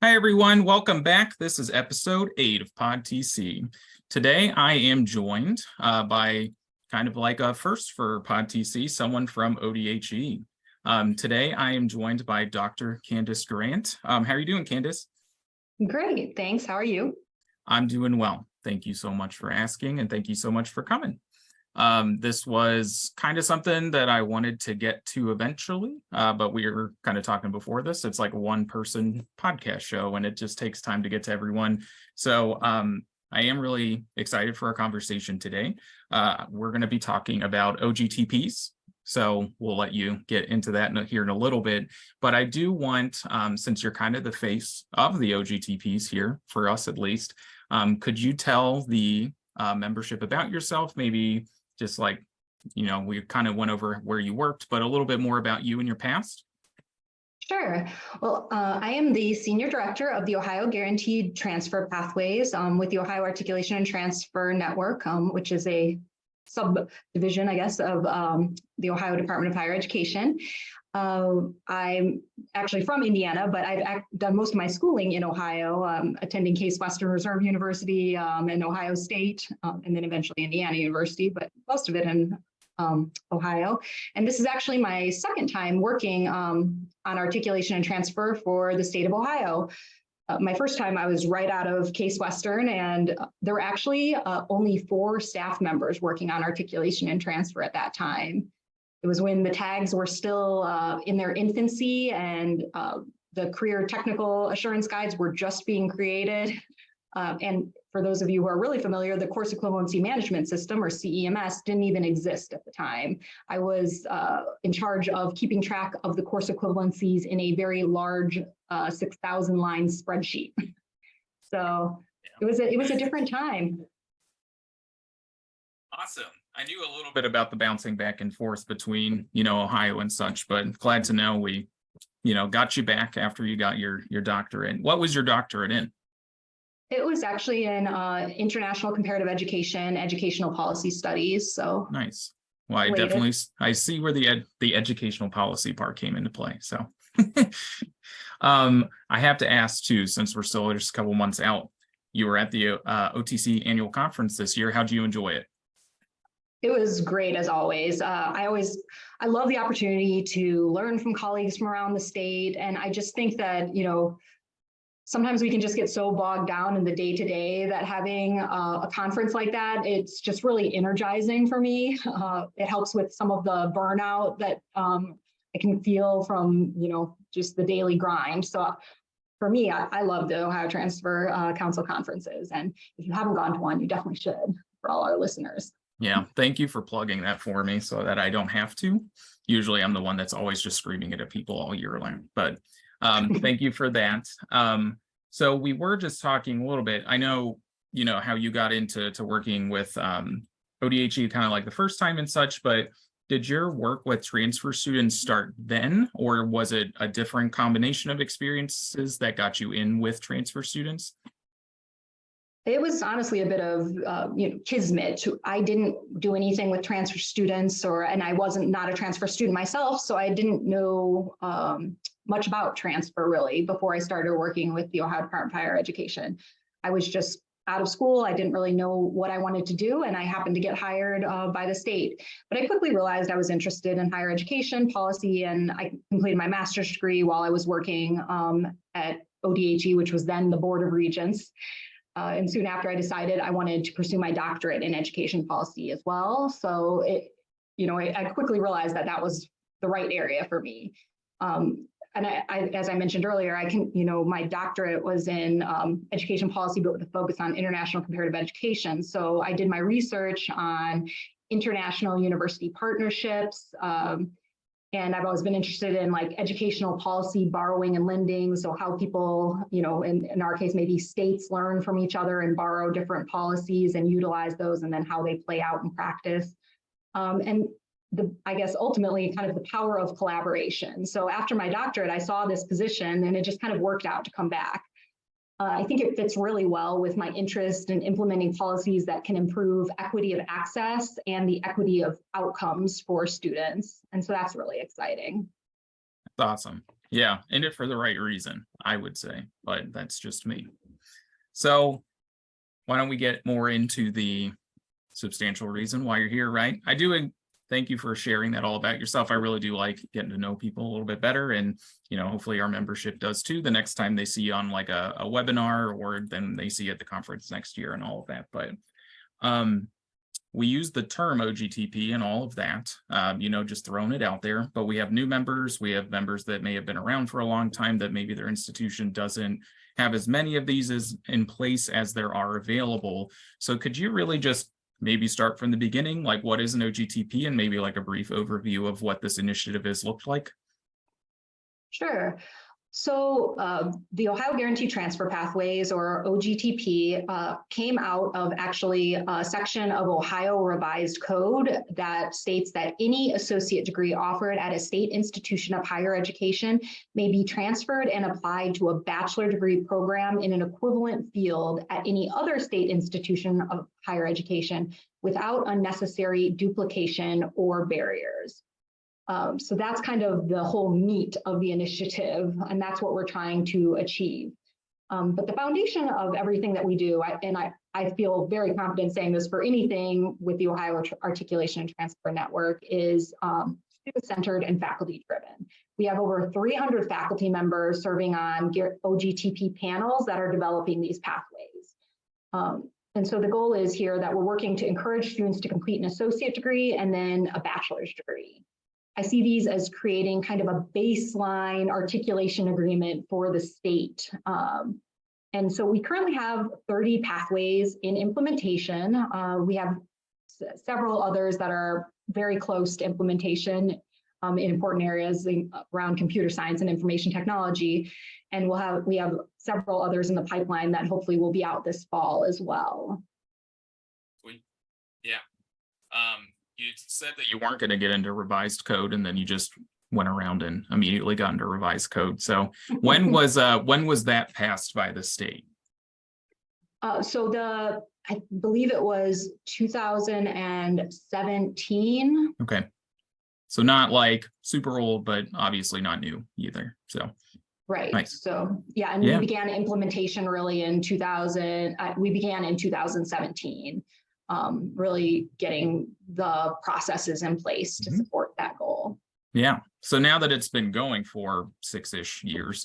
Hi, everyone. Welcome back. This is episode 8 of PODTC. Today, I am joined by kind of like a first for PODTC, someone from ODHE. Today, I am joined by Dr. Candice Grant. How are you doing, Candice? Great. Thanks. How are you? I'm doing well. Thank you so much for asking, and thank you so much for coming. This was kind of something that I wanted to get to eventually, but we were kind of talking before this. It's like a one-person podcast show, and it just takes time to get to everyone. So I am really excited for our conversation today. We're going to be talking about OGTPs. So we'll let you get into that here in a little bit. But I do want, since you're kind of the face of the OGTPs here, for us at least, could you tell the membership about yourself, maybe just like, we kind of went over where you worked, but a little bit more about you and your past? Sure. Well, I am the Senior Director of the Ohio Guaranteed Transfer Pathways with the Ohio Articulation and Transfer Network, which is a subdivision, I guess, of the Ohio Department of Higher Education. I'm actually from Indiana, but I've done most of my schooling in Ohio, attending Case Western Reserve University and Ohio State, and then eventually Indiana University, but most of it in Ohio. And this is actually my second time working on articulation and transfer for the state of Ohio. My first time I was right out of Case Western, and there were actually only 4 staff members working on articulation and transfer at that time. It was when the tags were still in their infancy, and the career technical assurance guides were just being created. And for those of you who are really familiar, the course equivalency management system, or CEMS, didn't even exist at the time. I was in charge of keeping track of the course equivalencies in a very large 6,000 line spreadsheet. So it was a different time. Awesome. I knew a little bit about the bouncing back and forth between, Ohio and such, but glad to know we, got you back after you got your doctorate. What was your doctorate in? It was actually in international comparative education, educational policy studies. So nice. Well, I see where the educational policy part came into play. So I have to ask too, since we're still just a couple months out, you were at the OTC annual conference this year. How did you enjoy it? It was great, as always. I love the opportunity to learn from colleagues from around the state. And I just think that, sometimes we can just get so bogged down in the day-to-day that having a conference like that, it's just really energizing for me. It helps with some of the burnout that I can feel from, just the daily grind. So for me, I love the Ohio Transfer Council conferences. And if you haven't gone to one, you definitely should, for all our listeners. Yeah, thank you for plugging that for me so that I don't have to. Usually I'm the one that's always just screaming it at people all year long, but thank you for that. So we were just talking a little bit. I know, how you got into working with ODHE kind of like the first time and such, but did your work with transfer students start then, or was it a different combination of experiences that got you in with transfer students? It was honestly a bit of, kismet. I didn't do anything with transfer students, and I wasn't not a transfer student myself, so I didn't know much about transfer really before I started working with the Ohio Department of Higher Education. I was just out of school. I didn't really know what I wanted to do, and I happened to get hired by the state. But I quickly realized I was interested in higher education policy, and I completed my master's degree while I was working at ODHE, which was then the Board of Regents. And soon after, I decided I wanted to pursue my doctorate in education policy as well. So I quickly realized that was the right area for me. And as I mentioned earlier, my doctorate was in education policy, but with a focus on international comparative education. So I did my research on international university partnerships. And I've always been interested in like educational policy, borrowing and lending. So how people, in our case, maybe states learn from each other and borrow different policies and utilize those, and then how they play out in practice. And I guess ultimately kind of the power of collaboration. So after my doctorate, I saw this position and it just kind of worked out to come back. I think it fits really well with my interest in implementing policies that can improve equity of access and the equity of outcomes for students. And so that's really exciting. That's awesome. Yeah, in it for the right reason, I would say, but that's just me. So why don't we get more into the substantial reason why you're here, right? I do thank you for sharing that all about yourself. I really do like getting to know people a little bit better, and hopefully our membership does too the next time they see you on like a webinar, or then they see you at the conference next year and all of that. But we use the term OGTP and all of that, just throwing it out there. But we have new members. We have members that may have been around for a long time that maybe their institution doesn't have as many of these as in place as there are available. So could you really just maybe start from the beginning, like what is an OGTP, and maybe like a brief overview of what this initiative has looked like? Sure. So the Ohio Guaranteed Transfer Pathways, or OGTP, came out of actually a section of Ohio Revised Code that states that any associate degree offered at a state institution of higher education may be transferred and applied to a bachelor degree program in an equivalent field at any other state institution of higher education without unnecessary duplication or barriers. So that's kind of the whole meat of the initiative, and that's what we're trying to achieve. But the foundation of everything that we do, I feel very confident saying this for anything with the Ohio Articulation and Transfer Network, is student-centered and faculty-driven. We have over 300 faculty members serving on OGTP panels that are developing these pathways. And so the goal is here that we're working to encourage students to complete an associate degree and then a bachelor's degree. I see these as creating kind of a baseline articulation agreement for the state. And so we currently have 30 pathways in implementation. We have several others that are very close to implementation in important areas around computer science and information technology. And we have several others in the pipeline that hopefully will be out this fall as well. Yeah. You said that you weren't going to get into revised code, and then you just went around and immediately got into revised code. So when was that passed by the state? So I believe it was 2017. Okay. So not like super old, but obviously not new either. So right. Nice. So yeah, and we began implementation really in 2000. We began in 2017. Really getting the processes in place to support that goal. Yeah. So now that it's been going for 6-ish years,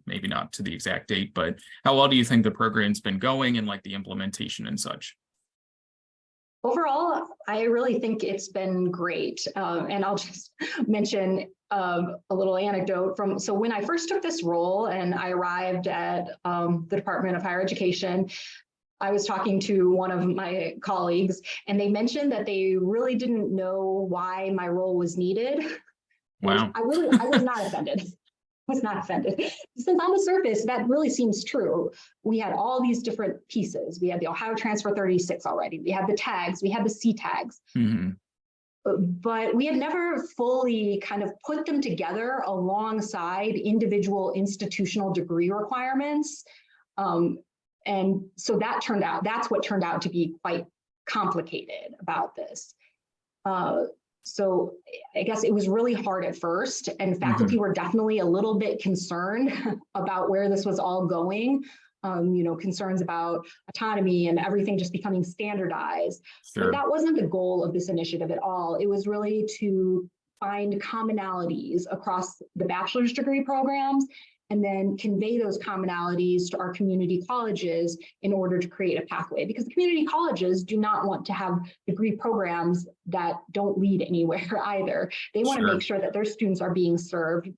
maybe not to the exact date, but how well do you think the program's been going and like the implementation and such? Overall, I really think it's been great. And I'll just mention a little anecdote so when I first took this role and I arrived at the Department of Higher Education, I was talking to one of my colleagues, and they mentioned that they really didn't know why my role was needed. Wow. I was not offended. Since on the surface, that really seems true. We had all these different pieces. We had the Ohio Transfer 36 already. We had the tags. We had the C tags. But we had never fully kind of put them together alongside individual institutional degree requirements. And so that's what turned out to be quite complicated about this. So I guess it was really hard at first, and faculty were definitely a little bit concerned about where this was all going. Concerns about autonomy and everything just becoming standardized. Sure. But that wasn't the goal of this initiative at all. It was really to find commonalities across the bachelor's degree programs and then convey those commonalities to our community colleges in order to create a pathway. Because the community colleges do not want to have degree programs that don't lead anywhere either. They want to make sure that their students are being served,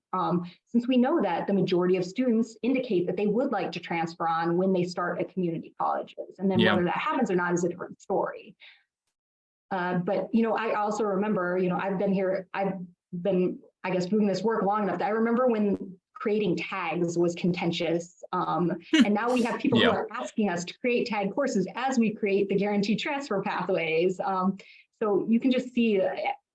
since we know that the majority of students indicate that they would like to transfer on when they start at community colleges. And then whether that happens or not is a different story. But, I also remember, I've been, I guess, doing this work long enough that I remember when creating tags was contentious. And now we have people who are asking us to create tag courses as we create the guaranteed transfer pathways. So you can just see,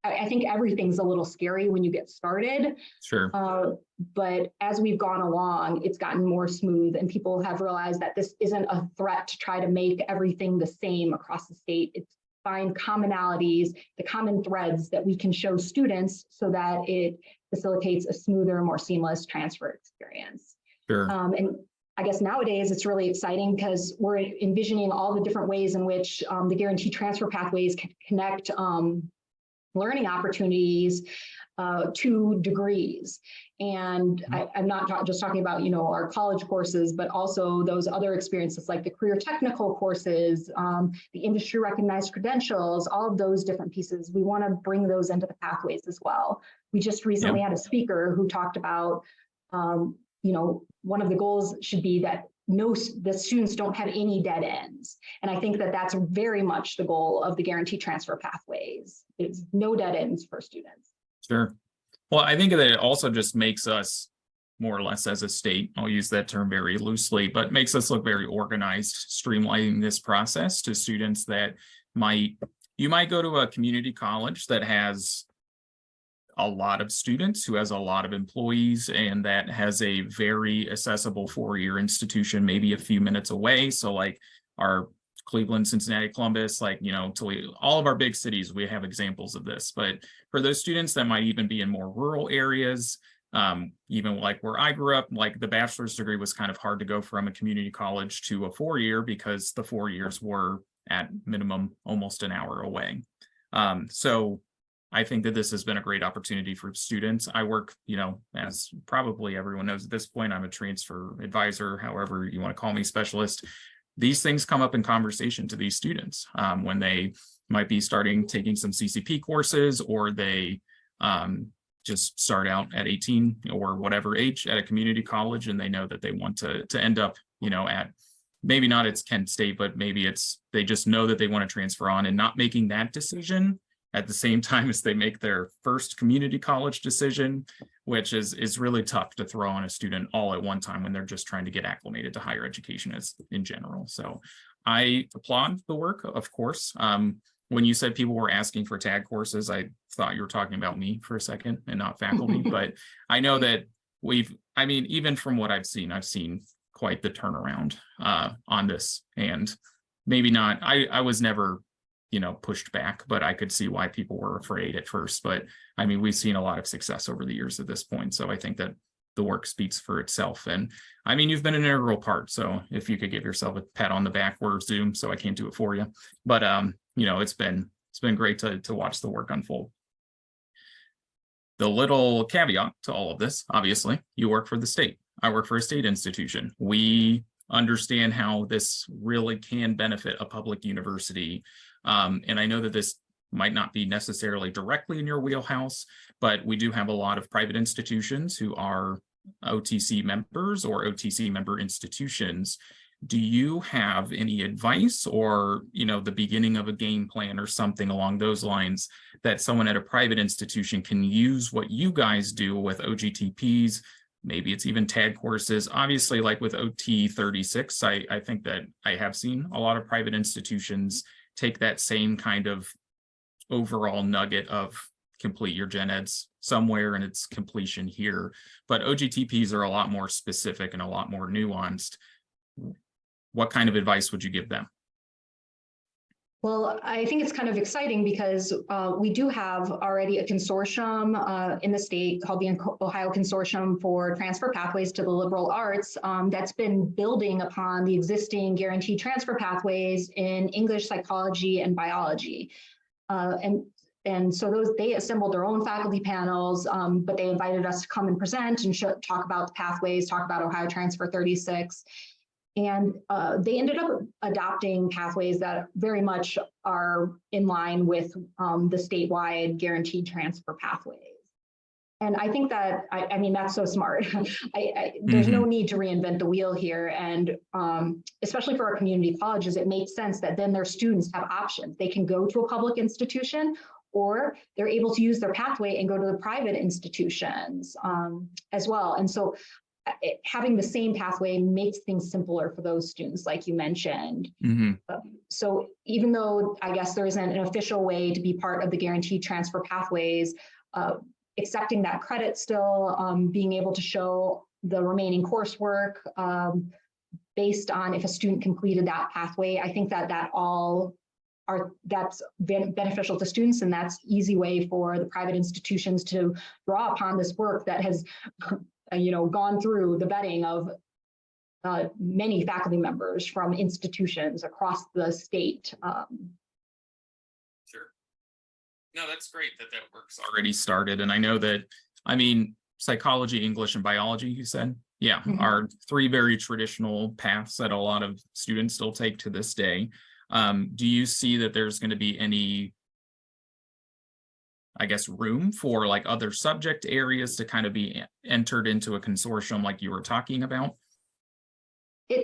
I think everything's a little scary when you get started. Sure. But as we've gone along, it's gotten more smooth, and people have realized that this isn't a threat to try to make everything the same across the state. find commonalities, the common threads that we can show students so that it facilitates a smoother, more seamless transfer experience. Sure. And I guess nowadays it's really exciting because we're envisioning all the different ways in which the guaranteed transfer pathways can connect learning opportunities to degrees. And I'm not just talking about, our college courses, but also those other experiences like the career technical courses, the industry recognized credentials, all of those different pieces. We want to bring those into the pathways as well. We just recently had a speaker who talked about, one of the goals should be that the students don't have any dead ends. And I think that that's very much the goal of the guaranteed transfer pathways, is no dead ends for students. Sure. Well, I think that it also just makes us more or less as a state, I'll use that term very loosely, but makes us look very organized, streamlining this process to students that you might go to a community college that has a lot of students, who has a lot of employees, and that has a very accessible four-year institution, maybe a few minutes away. So like our Cleveland, Cincinnati, Columbus, Toledo, all of our big cities, we have examples of this. But for those students that might even be in more rural areas, even like where I grew up, like the bachelor's degree was kind of hard to go from a community college to a four-year because the 4 years were at minimum almost an hour away. So I think that this has been a great opportunity for students. I work, as probably everyone knows at this point, I'm a transfer advisor, however you want to call me, specialist. These things come up in conversation to these students when they might be taking some CCP courses, or they just start out at 18 or whatever age at a community college, and they know that they want to end up, at maybe not at Kent State, but maybe they just know that they want to transfer on, and not making that decision at the same time as they make their first community college decision, which is really tough to throw on a student all at one time when they're just trying to get acclimated to higher education in general. So I applaud the work, of course. When you said people were asking for tag courses, I thought you were talking about me for a second and not faculty, but I know that even from what I've seen quite the turnaround on this, and maybe not, I was never pushed back, but I could see why people were afraid at first. But we've seen a lot of success over the years at this point. So I think that the work speaks for itself. And you've been an integral part. So if you could give yourself a pat on the back, we're Zoom, so I can't do it for you. But it's been great to watch the work unfold. The little caveat to all of this, obviously, you work for the state. I work for a state institution. We understand how this really can benefit a public university. And I know that this might not be necessarily directly in your wheelhouse, but we do have a lot of private institutions who are OTC members or OTC member institutions. Do you have any advice or, the beginning of a game plan or something along those lines that someone at a private institution can use what you guys do with OGTPs? Maybe it's even tag courses. Obviously, like with OT36, I think that I have seen a lot of private institutions take that same kind of overall nugget of complete your gen eds somewhere and its completion here. But OGTPs are a lot more specific and a lot more nuanced. What kind of advice would you give them? Well, I think it's kind of exciting because we do have already a consortium in the state called the Ohio Consortium for Transfer Pathways to the Liberal Arts that's been building upon the existing guaranteed transfer pathways in English, psychology, and biology. And so they assembled their own faculty panels, but they invited us to come and present and talk about the pathways, talk about Ohio Transfer 36. And they ended up adopting pathways that very much are in line with the statewide guaranteed transfer pathways. And I think that, that's so smart. There's no need to reinvent the wheel here. And especially for our community colleges, it makes sense that then their students have options. They can go to a public institution, or they're able to use their pathway and go to the private institutions as well. And so having the same pathway makes things simpler for those students, like you mentioned. So even though I guess there isn't an official way to be part of the guaranteed transfer pathways, accepting that credit still, being able to show the remaining coursework based on if a student completed that pathway, I think that all that's beneficial to students, and that's easy way for the private institutions to draw upon this work that has gone through the vetting of many faculty members from institutions across the state. Sure. No, that's great that that work's already started. And I know that, I mean, psychology, English, and biology, you said, yeah, are three very traditional paths that a lot of students still take to this day. Do you see that there's going to be any, I guess, room for like other subject areas to kind of be entered into a consortium like you were talking about?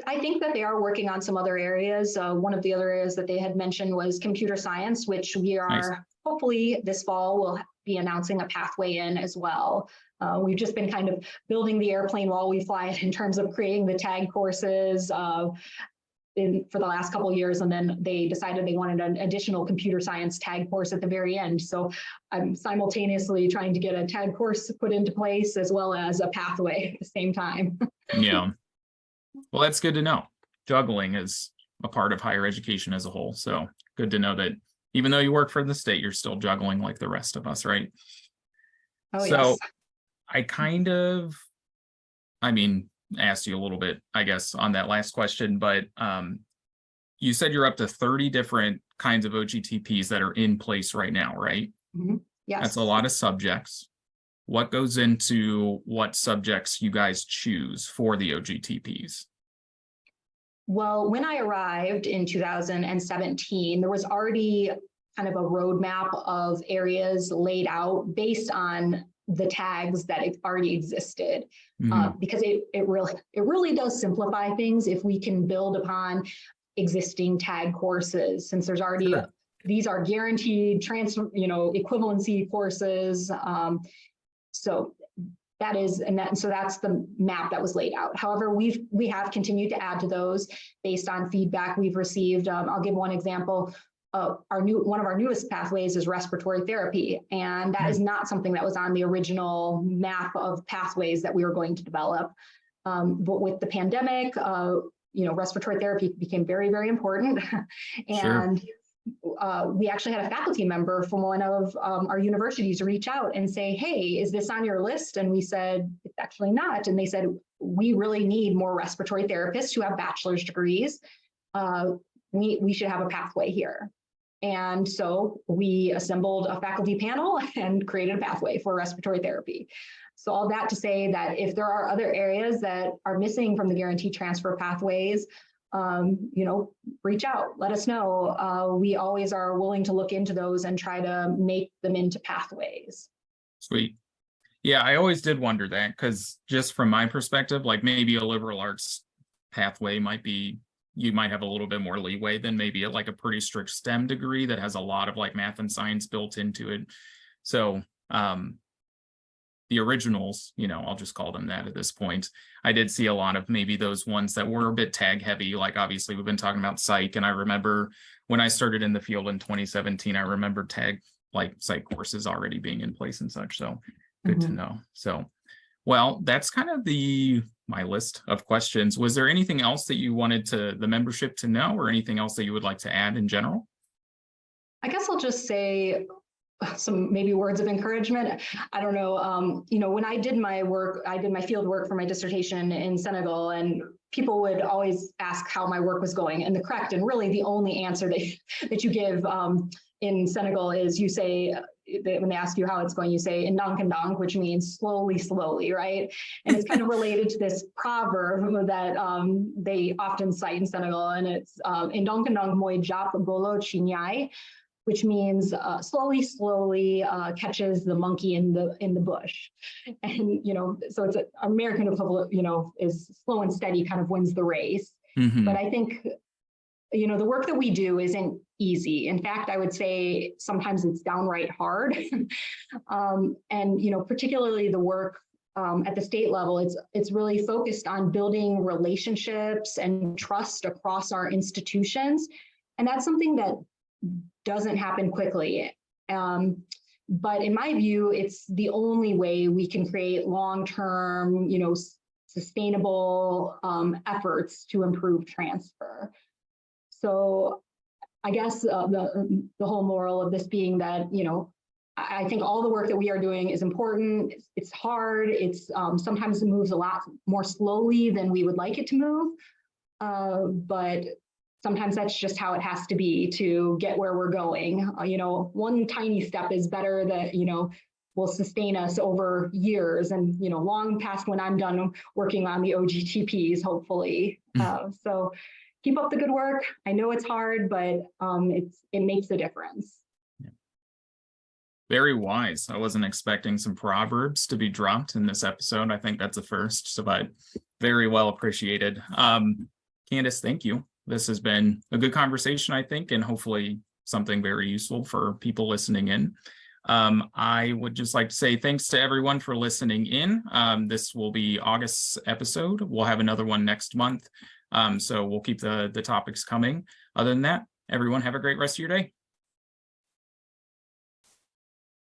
I think that they are working on some other areas. One of the other areas that they had mentioned was computer science, which we are hopefully this fall will be announcing a pathway in as well. We've just been kind of building the airplane while we fly it in terms of creating the tag courses for the last couple of years, and then they decided they wanted an additional computer science tag course at the very end. So I'm simultaneously trying to get a tag course put into place as well as a pathway at the same time. Yeah. Well, that's good to know. Juggling is a part of higher education as a whole. So good to know that even though you work for the state, you're still juggling like the rest of us, right? Oh, so yes. I kind of, I mean, asked you a little bit, I guess, on that last question, but you said you're up to 30 different kinds of OGTPs that are in place right now, right? Yes. That's a lot of subjects. What goes into what subjects you guys choose for the OGTPs? Well, when I arrived in 2017, there was already kind of a roadmap of areas laid out based on the tags that already existed, because it really does simplify things if we can build upon existing tag courses, since there's already these are guaranteed transfer, equivalency courses. So that is, so that's the map that was laid out. However, we have continued to add to those based on feedback we've received. I'll give one example. One of our newest pathways is respiratory therapy, and that is not something that was on the original map of pathways that we were going to develop. But with the pandemic, respiratory therapy became very, very important, and we actually had a faculty member from one of our universities reach out and say, hey, is this on your list? And we said, it's actually not. And they said, we really need more respiratory therapists who have bachelor's degrees. We should have a pathway here. And so we assembled a faculty panel and created a pathway for respiratory therapy. So all that to say that if there are other areas that are missing from the guaranteed transfer pathways, reach out, let us know. We always are willing to look into those and try to make them into pathways. Sweet. Yeah, I always did wonder that, because just from my perspective, like maybe a liberal arts pathway might be, you might have a little bit more leeway than maybe like a pretty strict STEM degree that has a lot of like math and science built into it. So the originals, I'll just call them that at this point. I did see a lot of maybe those ones that were a bit tag heavy, like obviously we've been talking about psych. And I remember when I started in the field in 2017, I remember tag like psych courses already being in place and such. So good to know. So, well, that's kind of my list of questions. Was there anything else that you wanted the membership to know, or anything else that you would like to add in general? I guess I'll just say some maybe words of encouragement. I don't know, when I did my work, I did my field work for my dissertation in Senegal, and people would always ask how my work was going. And the correct and really the only answer that you give in Senegal is you say, when they ask you how it's going, you say ndonk ndonk, which means slowly, slowly, right? And it's kind of related to this proverb that they often cite in Senegal, and it's ndonk ndonk moy jap golo chinyai, which means slowly, slowly catches the monkey in the bush. And, so it's an American equivalent, is slow and steady kind of wins the race. But I think, the work that we do isn't easy. In fact, I would say sometimes it's downright hard. And, particularly the work at the state level, it's really focused on building relationships and trust across our institutions. And that's something that doesn't happen quickly. But in my view, it's the only way we can create long-term, sustainable efforts to improve transfer. So I guess the whole moral of this being that, I think all the work that we are doing is important. It's hard. It's sometimes it moves a lot more slowly than we would like it to move. But sometimes that's just how it has to be to get where we're going. One tiny step is better that, will sustain us over years and, long past when I'm done working on the OGTPs, hopefully. So keep up the good work. I know it's hard, but it makes a difference. Very wise. I wasn't expecting some proverbs to be dropped in this episode. I think that's a first, so but very well appreciated. Candice, thank you. This has been a good conversation, I think, and hopefully something very useful for people listening in. I would just like to say thanks to everyone for listening in. This will be August's episode. We'll have another one next month. So we'll keep the topics coming. Other than that, everyone have a great rest of your day.